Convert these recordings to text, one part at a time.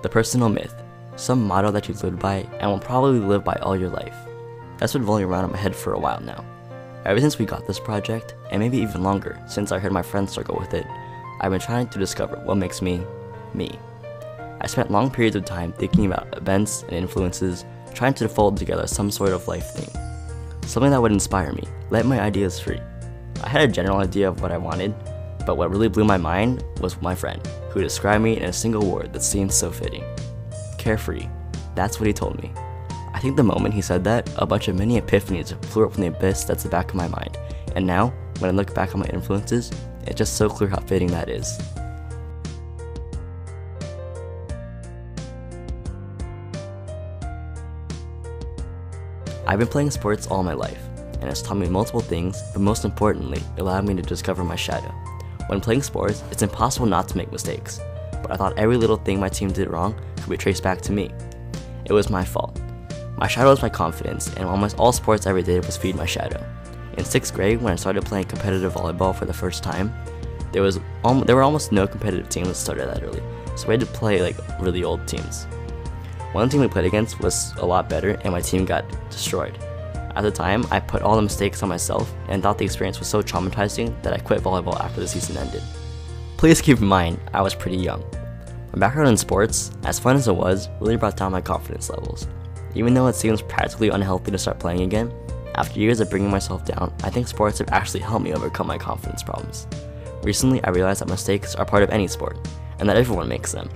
The personal myth, some motto that you live by and will probably live by all your life. That's been rolling around in my head for a while now. Ever since we got this project, and maybe even longer since I heard my friends struggle with it, I've been trying to discover what makes me, me. I spent long periods of time thinking about events and influences, trying to fold together some sort of life thing. Something that would inspire me, let my ideas free. I had a general idea of what I wanted, but what really blew my mind was my friend, who described me in a single word that seemed so fitting. Carefree. That's what he told me. I think the moment he said that, a bunch of mini epiphanies flew up from the abyss that's the back of my mind. And now, when I look back on my influences, it's just so clear how fitting that is. I've been playing sports all my life, and it's taught me multiple things, but most importantly, it allowed me to discover my shadow. When playing sports, it's impossible not to make mistakes, but I thought every little thing my team did wrong could be traced back to me. It was my fault. My shadow was my confidence, and almost all sports I ever did was feed my shadow. In 6th grade, when I started playing competitive volleyball for the first time, there were almost no competitive teams that started that early, so we had to play like really old teams. One team we played against was a lot better, and my team got destroyed. At the time, I put all the mistakes on myself and thought the experience was so traumatizing that I quit volleyball after the season ended. Please keep in mind, I was pretty young. My background in sports, as fun as it was, really brought down my confidence levels. Even though it seems practically unhealthy to start playing again, after years of bringing myself down, I think sports have actually helped me overcome my confidence problems. Recently, I realized that mistakes are part of any sport, and that everyone makes them.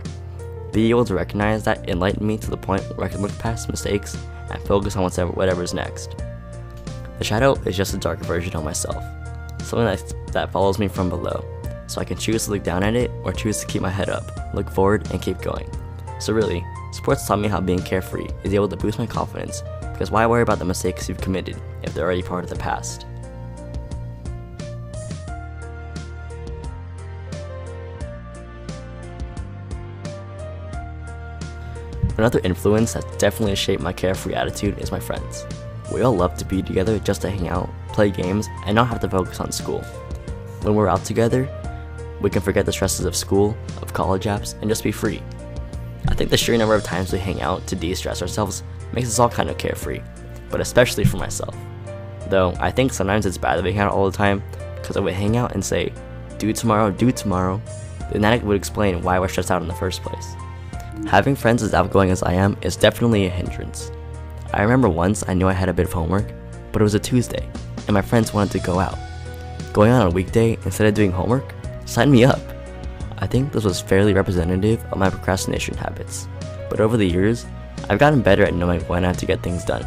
Being able to recognize that enlightened me to the point where I can look past mistakes and focus on whatever's next. The shadow is just a darker version of myself, something that follows me from below, so I can choose to look down at it or choose to keep my head up, look forward, and keep going. So really, sports taught me how being carefree is able to boost my confidence, because why worry about the mistakes you've committed if they're already part of the past? Another influence that's definitely shaped my carefree attitude is my friends. We all love to be together just to hang out, play games, and not have to focus on school. When we're out together, we can forget the stresses of school, of college apps, and just be free. I think the sheer number of times we hang out to de-stress ourselves makes us all kind of carefree, but especially for myself. Though, I think sometimes it's bad that we hang out all the time, because if we hang out and say, do tomorrow, then that would explain why we're stressed out in the first place. Having friends as outgoing as I am is definitely a hindrance. I remember once I knew I had a bit of homework, but it was a Tuesday, and my friends wanted to go out. Going out on a weekday instead of doing homework? Sign me up! I think this was fairly representative of my procrastination habits, but over the years, I've gotten better at knowing when I have to get things done.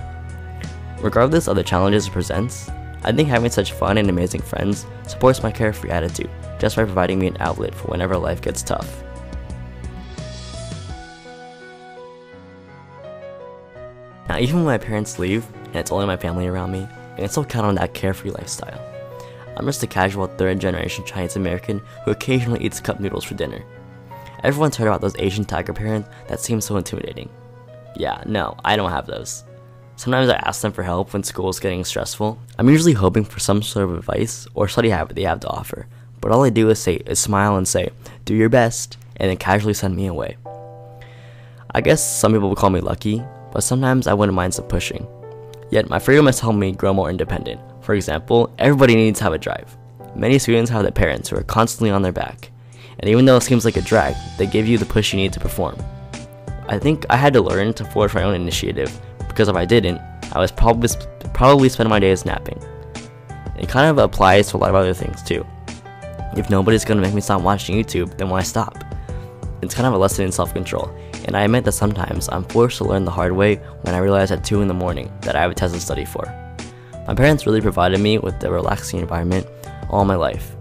Regardless of the challenges it presents, I think having such fun and amazing friends supports my carefree attitude just by providing me an outlet for whenever life gets tough. Now, even when my parents leave, and it's only my family around me, I can still count on that carefree lifestyle. I'm just a casual 3rd-generation Chinese American who occasionally eats cup noodles for dinner. Everyone's heard about those Asian tiger parents that seem so intimidating. Yeah, no, I don't have those. Sometimes I ask them for help when school is getting stressful. I'm usually hoping for some sort of advice or study habit they have to offer, but all I do is smile and say, do your best, and then casually send me away. I guess some people would call me lucky, but sometimes I wouldn't mind some pushing. Yet my freedom has helped me grow more independent. For example, everybody needs to have a drive. Many students have their parents who are constantly on their back, and even though it seems like a drag, they give you the push you need to perform. I think I had to learn to forge my own initiative, because if I didn't, I was probably spend my days napping. It kind of applies to a lot of other things too. If nobody's gonna make me stop watching YouTube, then why stop? It's kind of a lesson in self-control, and I admit that sometimes I'm forced to learn the hard way when I realize at 2 in the morning that I have a test to study for. My parents really provided me with a relaxing environment all my life.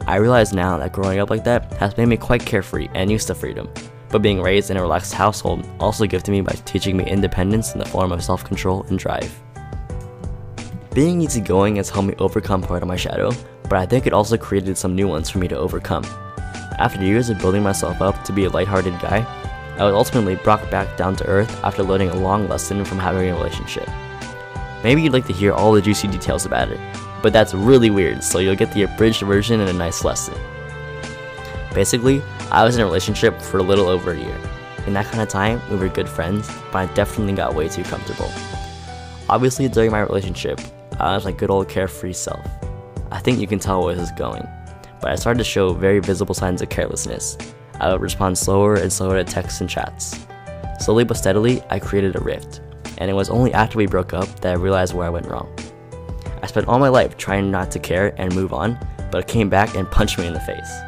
I realize now that growing up like that has made me quite carefree and used to freedom, but being raised in a relaxed household also gifted me by teaching me independence in the form of self-control and drive. Being easygoing has helped me overcome part of my shadow, but I think it also created some new ones for me to overcome. After years of building myself up to be a lighthearted guy, I was ultimately brought back down to earth after learning a long lesson from having a relationship. Maybe you'd like to hear all the juicy details about it, but that's really weird, so you'll get the abridged version and a nice lesson. Basically, I was in a relationship for a little over a year. In that kind of time, we were good friends, but I definitely got way too comfortable. Obviously, during my relationship, I was my good old carefree self. I think you can tell where this is going, but I started to show very visible signs of carelessness. I would respond slower and slower to texts and chats. Slowly but steadily, I created a rift, and it was only after we broke up that I realized where I went wrong. I spent all my life trying not to care and move on, but it came back and punched me in the face.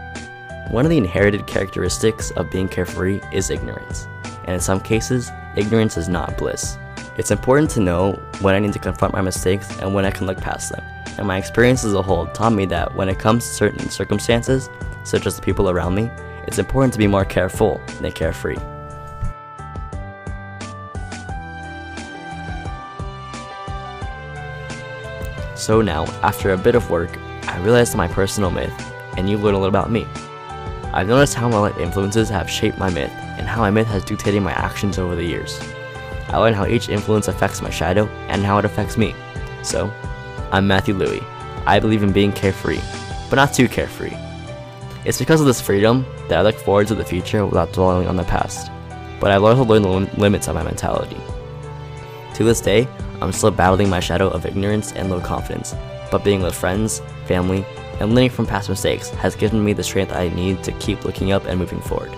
One of the inherited characteristics of being carefree is ignorance, and in some cases, ignorance is not bliss. It's important to know when I need to confront my mistakes and when I can look past them, and my experience as a whole taught me that when it comes to certain circumstances, such as the people around me, it's important to be more careful than carefree. So now, after a bit of work, I realized my personal myth, and you learn a little about me. I've noticed how my life influences have shaped my myth, and how my myth has dictated my actions over the years. I learned how each influence affects my shadow, and how it affects me. So, I'm Matthew Louie. I believe in being carefree, but not too carefree. It's because of this freedom that I look forward to the future without dwelling on the past, but I've also learned the limits of my mentality. To this day, I'm still battling my shadow of ignorance and low confidence, but being with friends, family, and learning from past mistakes has given me the strength I need to keep looking up and moving forward.